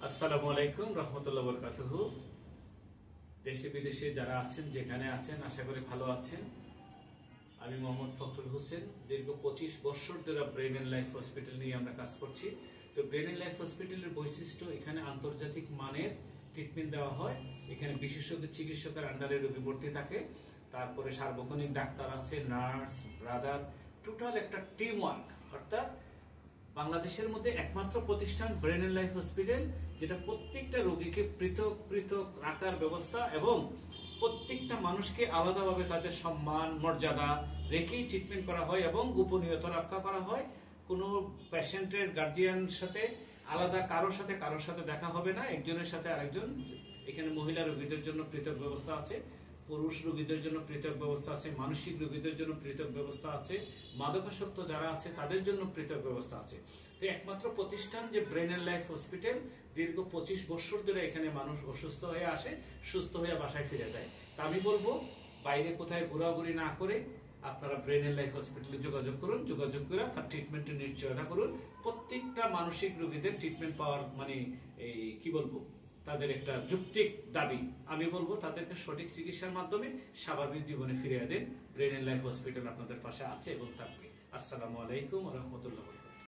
আসসালামু আলাইকুম রহমতুল্লাহ বরকাতুহু। দেশে বিদেশে যারা আছেন, যেখানে আছেন, আশা করি ভালো আছেন। আমি মোহাম্মদ ফখরুল হোসেন। দীর্ঘ 25 বছর ধরে ব্রেন এন্ড লাইফ হসপিটাল নিয়ে আমরা কাজ করছি। তো ব্রেন এন্ড লাইফ হসপিটালের বৈশিষ্ট্য, এখানে আন্তর্জাতিক মানের ট্রিটমেন্ট দেওয়া হয়। এখানে বিশেষজ্ঞ চিকিৎসকের আন্ডারে রোগী ভর্তি থাকে। তারপরে সার্বক্ষণিক ডাক্তার আছে, নার্স, ব্রাদার, টোটাল একটা টিম ওয়ার্ক। অর্থাৎ বাংলাদেশের মধ্যে একমাত্র প্রতিষ্ঠান ব্রেন এন্ড লাইফ হসপিটাল, যেটা প্রত্যেকটা রোগীকে পৃথক পৃথক রাখার ব্যবস্থা এবং প্রত্যেকটা মানুষকে আলাদাভাবে তাদের সম্মান মর্যাদা রেখেই ট্রিটমেন্ট করা হয় এবং গোপনীয়তা রক্ষা করা হয়। কোনো পেশেন্টের গার্জিয়ান সাথে আলাদা কারোর সাথে দেখা হবে না, একজনের সাথে আরেকজন। এখানে মহিলা রোগীদের জন্য পৃথক ব্যবস্থা আছে, পুরুষ রোগীদের জন্য পৃথক ব্যবস্থা আছে, মানসিক রোগীদের জন্য পৃথক ব্যবস্থা আছে, মাদকাসক্ত যারা আছে তাদের জন্য পৃথক ব্যবস্থা আছে। তো একমাত্র প্রতিষ্ঠান যে ব্রেন এন্ড লাইফ হসপিটাল, দীর্ঘ 25 বছর ধরে এখানে মানুষ অসুস্থ হয়ে আসে, সুস্থ হয়ে বাসায় ফিরে যায়। তা আমি বলবো, বাইরে কোথায় ঘোরাঘুরি না করে আপনারা ব্রেন এন্ড লাইফ হসপিটালে যোগাযোগ করুন। যোগাযোগ করে তার ট্রিটমেন্টের নিশ্চয়তা করুন। প্রত্যেকটা মানসিক রোগীদের ট্রিটমেন্ট পাওয়ার এই কি বলবো, তাদের একটা যৌক্তিক দাবি। আমি বলবো তাদেরকে সঠিক চিকিৎসার মাধ্যমে স্বাভাবিক জীবনে ফিরিয়ে দেন। ব্রেন এন্ড লাইফ হসপিটাল আপনাদের পাশে আছে এবং থাকবে। আসসালামু আলাইকুম ওয়া রাহমাতুল্লাহ।